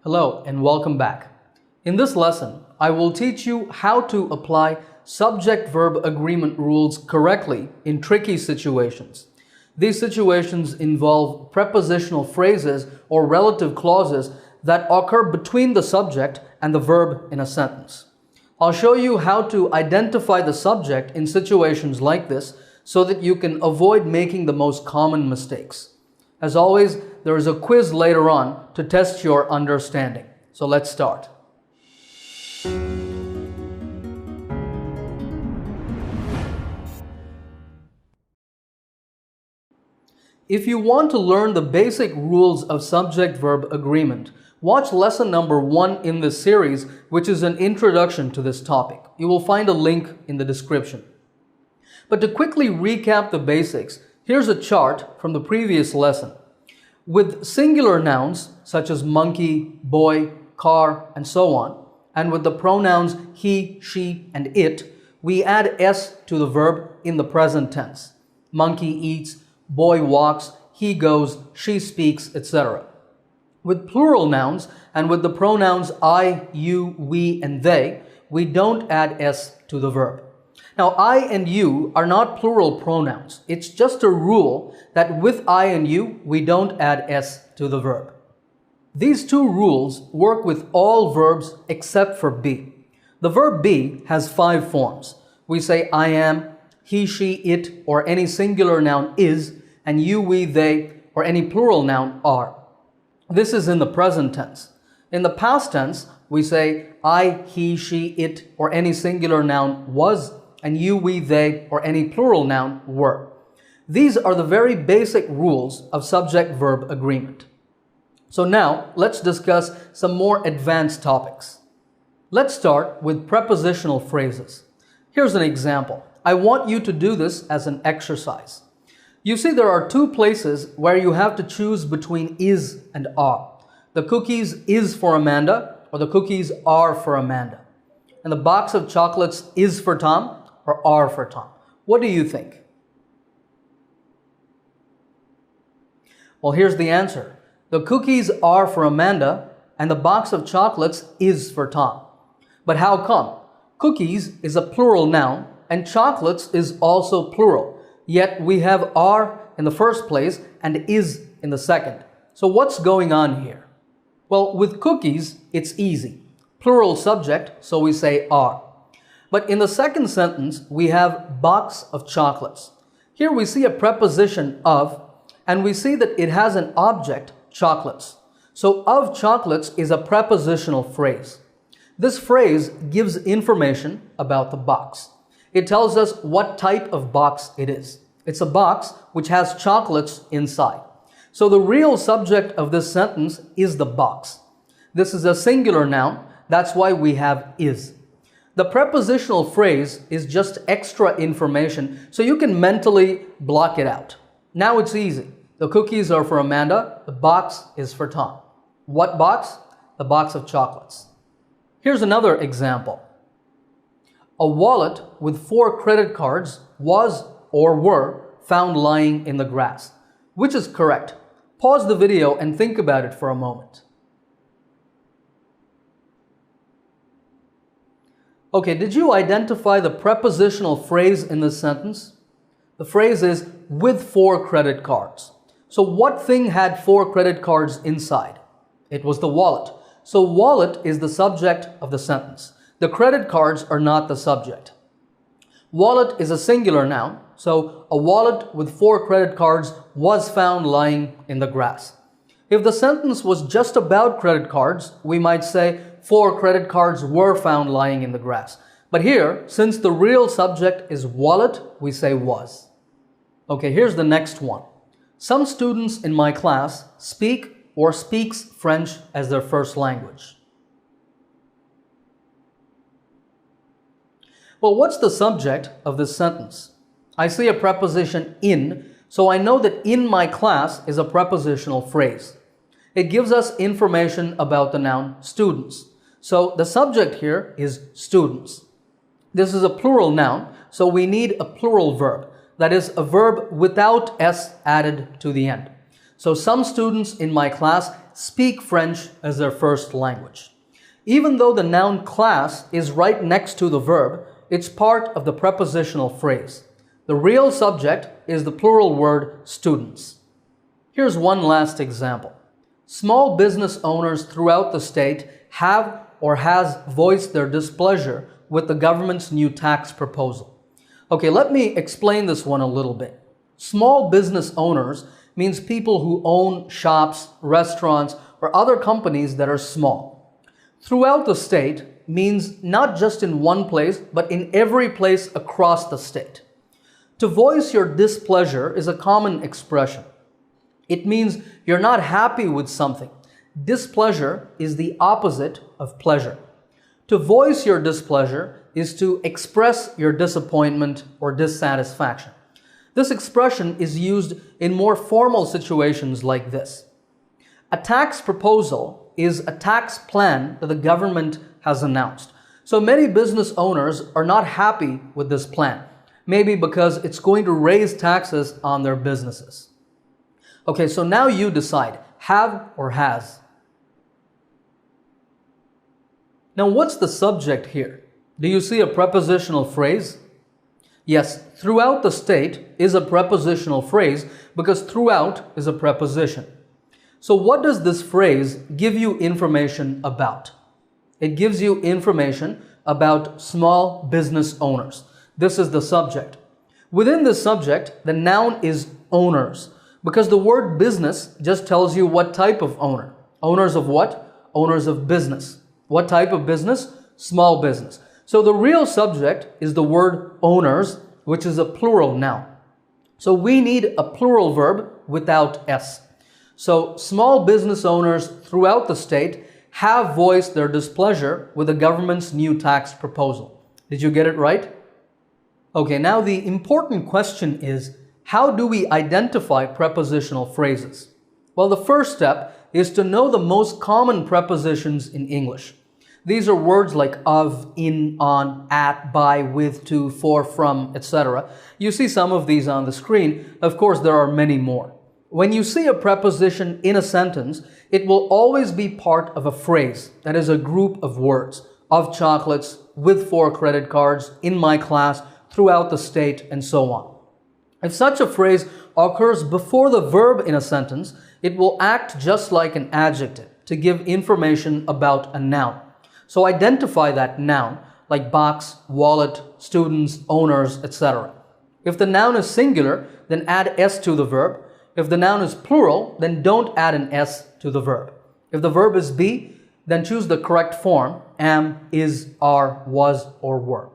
Hello and welcome back. In this lesson, I will teach you how to apply subject-verb agreement rules correctly in tricky situations. These situations involve prepositional phrases or relative clauses that occur between the subject and the verb in a sentence. I'll show you how to identify the subject in situations like this so that you can avoid making the most common mistakes. As always, there is a quiz later on to test your understanding. So let's start. If you want to learn the basic rules of subject-verb agreement, watch lesson number 1 in this series, which is an introduction to this topic. You will find a link in the description. But to quickly recap the basics, here's a chart from the previous lesson. With singular nouns such as monkey, boy, car, and so on, and with the pronouns he, she, and it, we add s to the verb in the present tense. Monkey eats, boy walks, he goes, she speaks, etc. With plural nouns and with the pronouns I, you, we, and they, we don't add s to the verb. Now, I and you are not plural pronouns. It's just a rule that with I and you, we don't add s to the verb. These two rules work with all verbs except for be. The verb be has 5 forms. We say I am, he, she, it, or any singular noun is, and you, we, they, or any plural noun are. This is in the present tense. In the past tense, we say I, he, she, it, or any singular noun was, and you, we, they, or any plural noun were. These are the very basic rules of subject-verb agreement. So now, let's discuss some more advanced topics. Let's start with prepositional phrases. Here's an example. I want you to do this as an exercise. You see, there are 2 places where you have to choose between is and are. The cookies is for Amanda, or the cookies are for Amanda. And the box of chocolates is for Tom, or are for Tom. What do you think? Well, here's the answer. The cookies are for Amanda, and the box of chocolates is for Tom. But how come? Cookies is a plural noun, and chocolates is also plural. Yet we have are in the first place and is in the second. So what's going on here? Well, with cookies, it's easy. Plural subject, so we say are. But in the second sentence, we have box of chocolates. Here we see a preposition of, and we see that it has an object, chocolates. So of chocolates is a prepositional phrase. This phrase gives information about the box. It tells us what type of box it is. It's a box which has chocolates inside. So the real subject of this sentence is the box. This is a singular noun. That's why we have is. The prepositional phrase is just extra information, so you can mentally block it out. Now it's easy. The cookies are for Amanda. The box is for Tom. What box? The box of chocolates. Here's another example. A wallet with 4 credit cards was or were found lying in the grass. Which is correct? Pause the video and think about it for a moment. Okay, did you identify the prepositional phrase in this sentence? The phrase is with 4 credit cards. So what thing had 4 credit cards inside? It was the wallet. So wallet is the subject of the sentence. The credit cards are not the subject. Wallet is a singular noun, so a wallet with 4 credit cards was found lying in the grass. If the sentence was just about credit cards, we might say 4 credit cards were found lying in the grass. But here, since the real subject is wallet, we say was. Okay, here's the next one. Some students in my class speak or speaks French as their first language. Well, what's the subject of this sentence? I see a preposition in, so I know that in my class is a prepositional phrase. It gives us information about the noun students. So the subject here is students. This is a plural noun, so we need a plural verb. That is a verb without s added to the end. So some students in my class speak French as their first language. Even though the noun class is right next to the verb, it's part of the prepositional phrase. The real subject is the plural word students. Here's one last example. Small business owners throughout the state have or has voiced their displeasure with the government's new tax proposal. Okay, let me explain this one a little bit. Small business owners means people who own shops, restaurants, or other companies that are small. Throughout the state means not just in one place, but in every place across the state. To voice your displeasure is a common expression. It means you're not happy with something. Displeasure is the opposite of pleasure. To voice your displeasure is to express your disappointment or dissatisfaction. This expression is used in more formal situations like this. A tax proposal is a tax plan that the government has announced. So many business owners are not happy with this plan, maybe because it's going to raise taxes on their businesses. Okay, so now you decide, have or has. Now, what's the subject here? Do you see a prepositional phrase? Yes, throughout the state is a prepositional phrase because throughout is a preposition. So what does this phrase give you information about? It gives you information about small business owners. This is the subject. Within the subject, the noun is owners because the word business just tells you what type of owner. Owners of what? Owners of business. What type of business? Small business. So the real subject is the word owners, which is a plural noun. So we need a plural verb without S. So small business owners throughout the state have voiced their displeasure with the government's new tax proposal. Did you get it right? Okay, now the important question is, how do we identify prepositional phrases? Well, the first step is to know the most common prepositions in English. These are words like of, in, on, at, by, with, to, for, from, etc. You see some of these on the screen. Of course, there are many more. When you see a preposition in a sentence, it will always be part of a phrase, that is a group of words, of chocolates, with 4 credit cards, in my class, throughout the state, and so on. If such a phrase occurs before the verb in a sentence, it will act just like an adjective to give information about a noun. So identify that noun, like box, wallet, students, owners, etc. If the noun is singular, then add S to the verb. If the noun is plural, then don't add an S to the verb. If the verb is be, then choose the correct form, am, is, are, was, or were.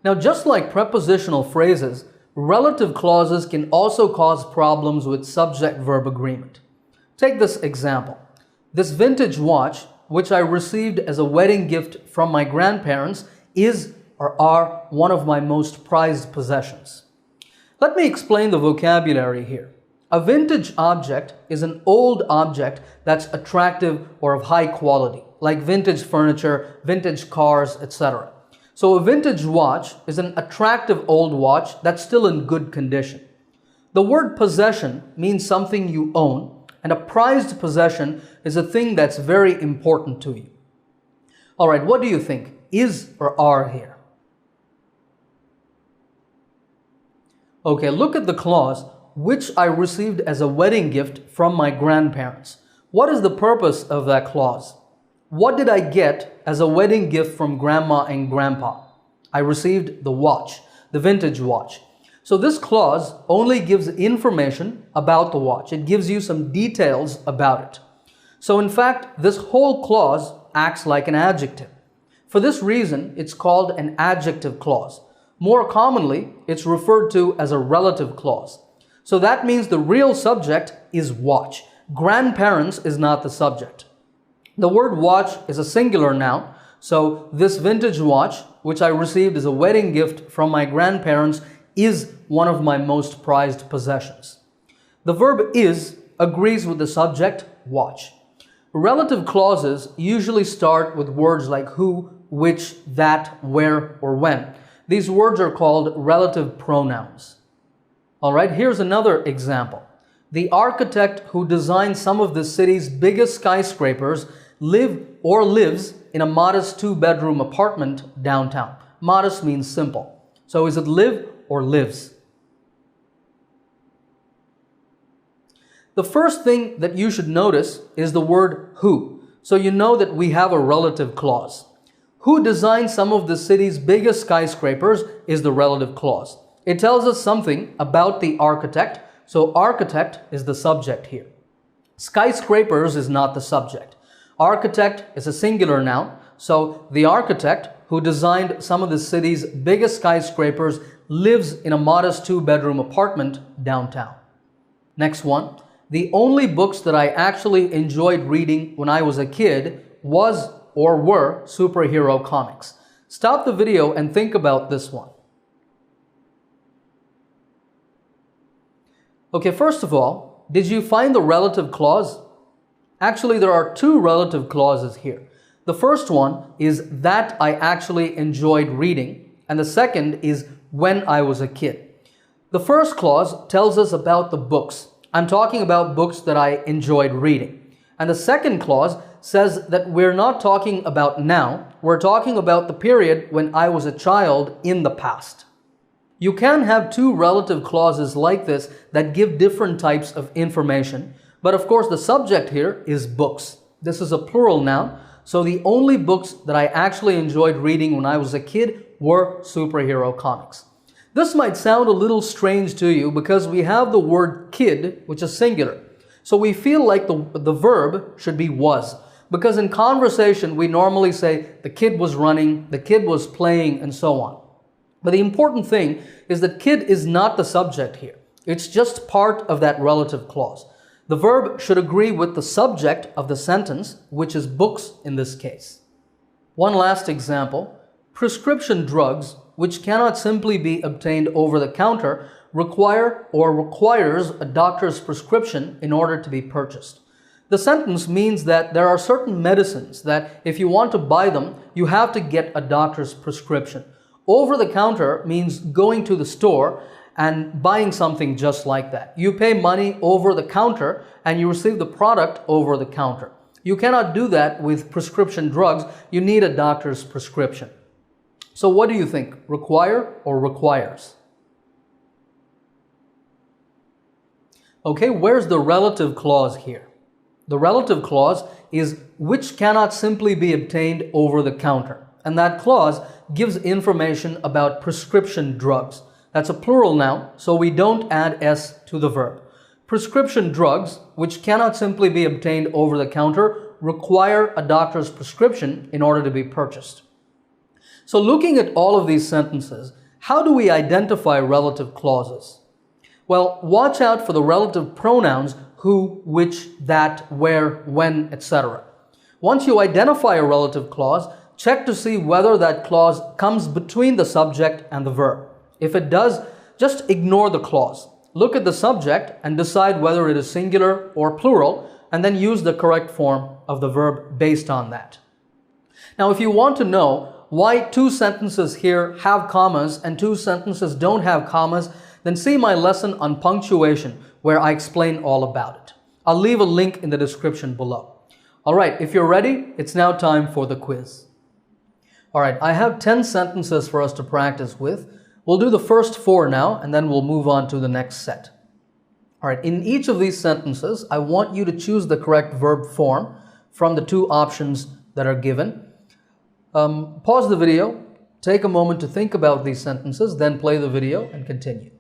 Now, just like prepositional phrases, relative clauses can also cause problems with subject-verb agreement. Take this example. This vintage watch, which I received as a wedding gift from my grandparents, is or are one of my most prized possessions. Let me explain the vocabulary here. A vintage object is an old object that's attractive or of high quality, like vintage furniture, vintage cars, etc. So a vintage watch is an attractive old watch that's still in good condition. The word possession means something you own, and a prized possession is a thing that's very important to you. All right, what do you think? Is or are here? Okay, look at the clause, which I received as a wedding gift from my grandparents. What is the purpose of that clause? What did I get as a wedding gift from grandma and grandpa? I received the watch, the vintage watch. So this clause only gives information about the watch. It gives you some details about it. So in fact, this whole clause acts like an adjective. For this reason, it's called an adjective clause. More commonly, it's referred to as a relative clause. So that means the real subject is watch. Grandparents is not the subject. The word watch is a singular noun. So this vintage watch, which I received as a wedding gift from my grandparents, is one of my most prized possessions. The verb is agrees with the subject, watch. Relative clauses usually start with words like who, which, that, where, or when. These words are called relative pronouns. All right, here's another example. The architect who designed some of the city's biggest skyscrapers lives in a modest 2-bedroom apartment downtown. Modest means simple. So is it live or lives? The first thing that you should notice is the word who. So you know that we have a relative clause. Who designed some of the city's biggest skyscrapers is the relative clause. It tells us something about the architect. So architect is the subject here. Skyscrapers is not the subject. Architect is a singular noun. So the architect who designed some of the city's biggest skyscrapers lives in a modest 2-bedroom apartment downtown. Next one. The only books that I actually enjoyed reading when I was a kid was or were superhero comics. Stop the video and think about this one. Okay, first of all, did you find the relative clause? Actually, there are 2 relative clauses here. The first one is that I actually enjoyed reading, and the second is when I was a kid. The first clause tells us about the books. I'm talking about books that I enjoyed reading. And the second clause says that we're not talking about now, we're talking about the period when I was a child in the past. You can have 2 relative clauses like this that give different types of information, but of course the subject here is books. This is a plural noun, so the only books that I actually enjoyed reading when I was a kid were superhero comics. This might sound a little strange to you because we have the word kid, which is singular. So we feel like the verb should be was. Because in conversation, we normally say the kid was running, the kid was playing, and so on. But the important thing is that kid is not the subject here. It's just part of that relative clause. The verb should agree with the subject of the sentence, which is books in this case. One last example. Prescription drugs, which cannot simply be obtained over the counter, requires a doctor's prescription in order to be purchased. The sentence means that there are certain medicines that if you want to buy them, you have to get a doctor's prescription. Over the counter means going to the store and buying something just like that. You pay money over the counter and you receive the product over the counter. You cannot do that with prescription drugs. You need a doctor's prescription. So what do you think? Require or requires? Okay, where's the relative clause here? The relative clause is which cannot simply be obtained over the counter. And that clause gives information about prescription drugs. That's a plural noun, so we don't add s to the verb. Prescription drugs, which cannot simply be obtained over the counter, require a doctor's prescription in order to be purchased. So looking at all of these sentences, how do we identify relative clauses? Well, watch out for the relative pronouns who, which, that, where, when, etc. Once you identify a relative clause, check to see whether that clause comes between the subject and the verb. If it does, just ignore the clause. Look at the subject and decide whether it is singular or plural, and then use the correct form of the verb based on that. Now, if you want to know why 2 sentences here have commas and 2 sentences don't have commas, then see my lesson on punctuation where I explain all about it. I'll leave a link in the description below. Alright, if you're ready, it's now time for the quiz. Alright, I have 10 sentences for us to practice with. We'll do the first 4 now, and then we'll move on to the next set. Alright, in each of these sentences, I want you to choose the correct verb form from the 2 options that are given. Pause the video, take a moment to think about these sentences, then play the video and continue.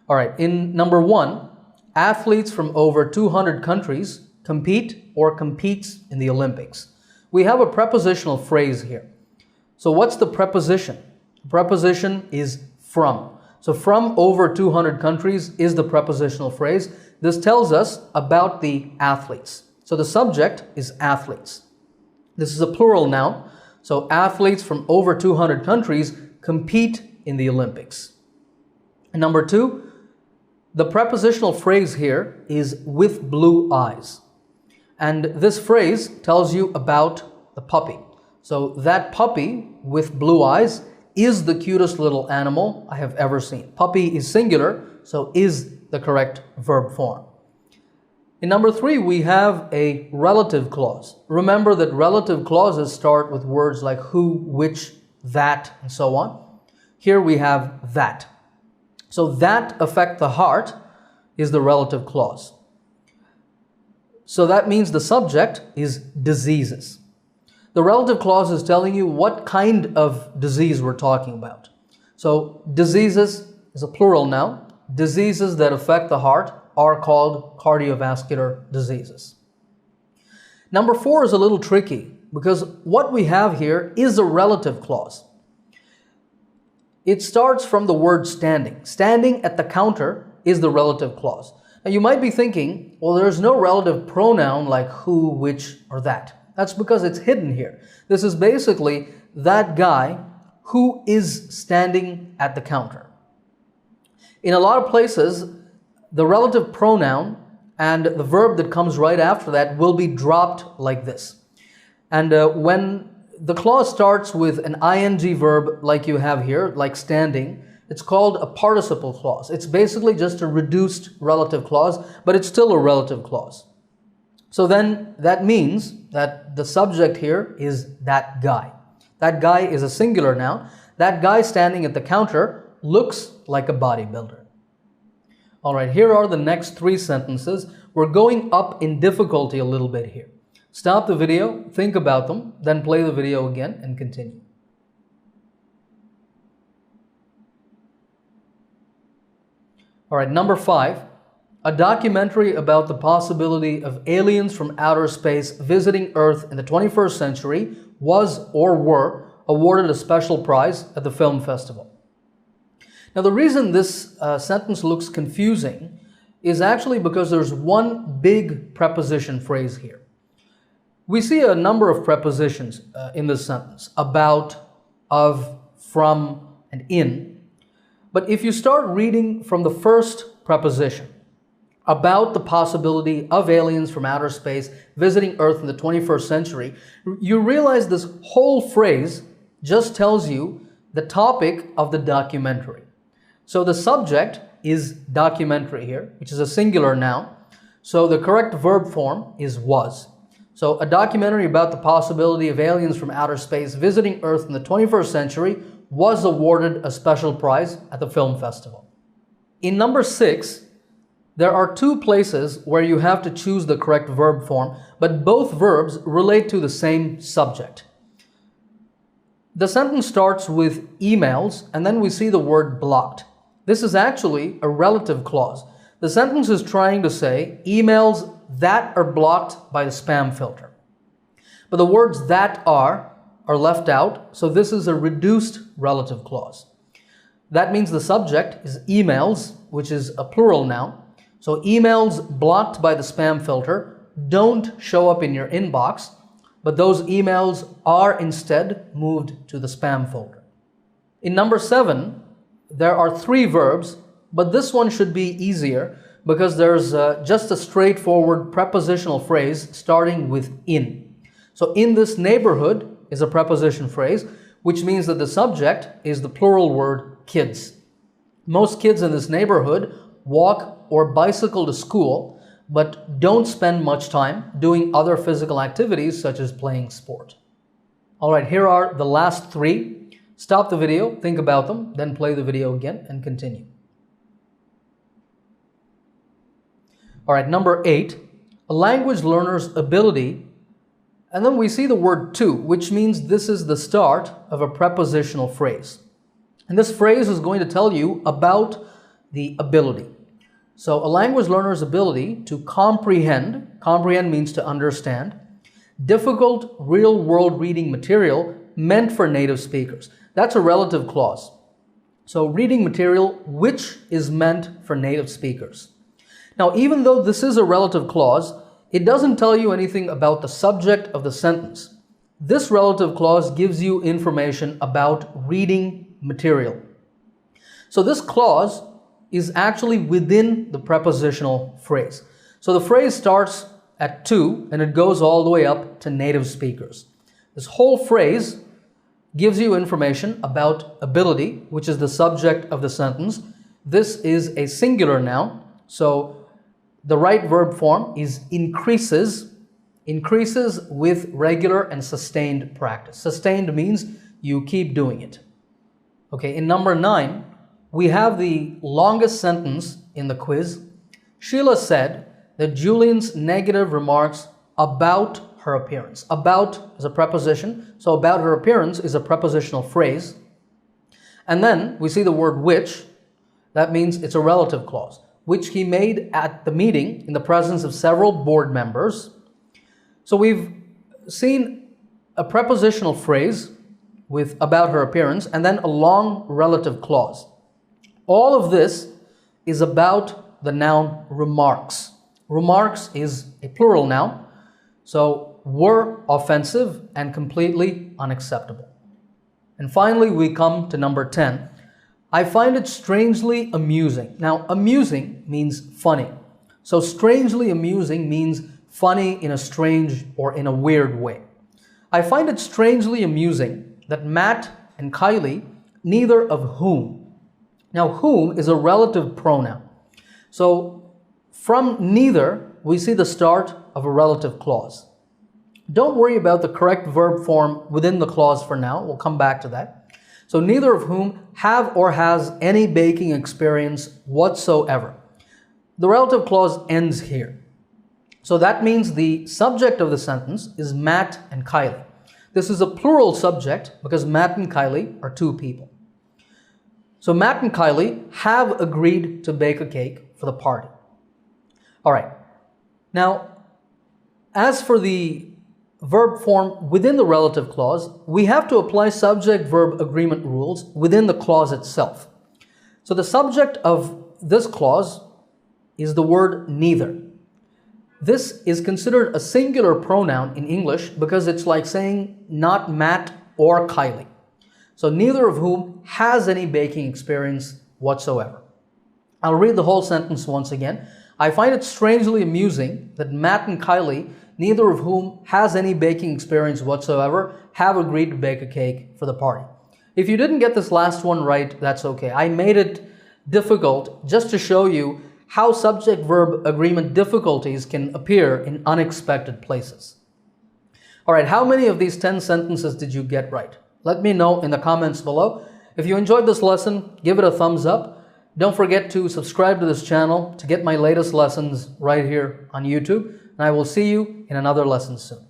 Alright, in number 1, athletes from over 200 countries compete or competes in the Olympics. We have a prepositional phrase here. So what's the preposition? The preposition is from. So from over 200 countries is the prepositional phrase. This tells us about the athletes. So the subject is athletes. This is a plural noun. So athletes from over 200 countries compete in the Olympics. And number 2, the prepositional phrase here is with blue eyes. And this phrase tells you about the puppy. So that puppy with blue eyes is the cutest little animal I have ever seen. Puppy is singular, so is the correct verb form. In number 3, we have a relative clause. Remember that relative clauses start with words like who, which, that, and so on. Here we have that. So that affect the heart is the relative clause. So that means the subject is diseases. The relative clause is telling you what kind of disease we're talking about. So diseases is a plural noun. Diseases that affect the heart are called cardiovascular diseases. Number 4 is a little tricky because what we have here is a relative clause. It starts from the word standing. Standing at the counter is the relative clause. Now you might be thinking, well, there's no relative pronoun like who, which, or that. That's because it's hidden here. This is basically that guy who is standing at the counter. In a lot of places, the relative pronoun and the verb that comes right after that will be dropped like this. And when the clause starts with an ing verb like you have here, like standing, it's called a participle clause. It's basically just a reduced relative clause, but it's still a relative clause. So then that means that the subject here is that guy. That guy is a singular noun. That guy standing at the counter looks like a bodybuilder. All right, here are the next 3 sentences. We're going up in difficulty a little bit here. Stop the video, think about them, then play the video again and continue. All right, number 5. A documentary about the possibility of aliens from outer space visiting Earth in the 21st century was or were awarded a special prize at the film festival. Now the reason this sentence looks confusing is actually because there's one big preposition phrase here. We see a number of prepositions in this sentence: about, of, from, and in. But if you start reading from the first preposition, about the possibility of aliens from outer space visiting Earth in the 21st century, you realize this whole phrase just tells you the topic of the documentary. So the subject is documentary here, which is a singular noun. So the correct verb form is was. So a documentary about the possibility of aliens from outer space visiting Earth in the 21st century was awarded a special prize at the film festival. In number 6, there are 2 places where you have to choose the correct verb form, but both verbs relate to the same subject. The sentence starts with emails, and then we see the word blocked. This is actually a relative clause. The sentence is trying to say emails that are blocked by the spam filter. But the words that are left out, so this is a reduced relative clause. That means the subject is emails, which is a plural noun. So emails blocked by the spam filter don't show up in your inbox, but those emails are instead moved to the spam folder. In number 7, there are 3 verbs, but this one should be easier because there's just a straightforward prepositional phrase starting with in. So in this neighborhood is a preposition phrase, which means that the subject is the plural word kids. Most kids in this neighborhood walk or bicycle to school, but don't spend much time doing other physical activities such as playing sport. All right, here are the last 3. Stop the video, think about them, then play the video again and continue. All right, number 8, a language learner's ability, and then we see the word to, which means this is the start of a prepositional phrase. And this phrase is going to tell you about the ability. So a language learner's ability to comprehend means to understand, difficult real-world reading material meant for native speakers. That's a relative clause. So reading material which is meant for native speakers. Now, even though this is a relative clause, it doesn't tell you anything about the subject of the sentence. This relative clause gives you information about reading material. So this clause is actually within the prepositional phrase. So the phrase starts at to and it goes all the way up to native speakers. This whole phrase gives you information about ability, which is the subject of the sentence. This is a singular noun, so the right verb form is increases. Increases with regular and sustained practice. Sustained means you keep doing it. Okay, in number 9, we have the longest sentence in the quiz. Sheila said that Julian's negative remarks about her appearance. About is a preposition, so about her appearance is a prepositional phrase. And then we see the word which. That means it's a relative clause, which he made at the meeting in the presence of several board members. So we've seen a prepositional phrase with about her appearance and then a long relative clause. All of this is about the noun remarks. Remarks is a plural noun, so were offensive and completely unacceptable. And finally, we come to number 10. I find it strangely amusing. Now, amusing means funny. So strangely amusing means funny in a strange or in a weird way. I find it strangely amusing that Matt and Kylie, neither of whom. Now, whom is a relative pronoun. So from neither, we see the start of a relative clause. Don't worry about the correct verb form within the clause for now. We'll come back to that. So neither of whom have or has any baking experience whatsoever. The relative clause ends here. So that means the subject of the sentence is Matt and Kylie. This is a plural subject because Matt and Kylie are two people. So Matt and Kylie have agreed to bake a cake for the party. All right. Now, as for the verb form within the relative clause, we have to apply subject-verb agreement rules within the clause itself. So the subject of this clause is the word neither. This is considered a singular pronoun in English because it's like saying not Matt or Kylie. So neither of whom has any baking experience whatsoever. I'll read the whole sentence once again. I find it strangely amusing that Matt and Kylie, neither of whom has any baking experience whatsoever, have agreed to bake a cake for the party. If you didn't get this last one right, that's okay. I made it difficult just to show you how subject-verb agreement difficulties can appear in unexpected places. All right, how many of these 10 sentences did you get right? Let me know in the comments below. If you enjoyed this lesson, give it a thumbs up. Don't forget to subscribe to this channel to get my latest lessons right here on YouTube. And I will see you in another lesson soon.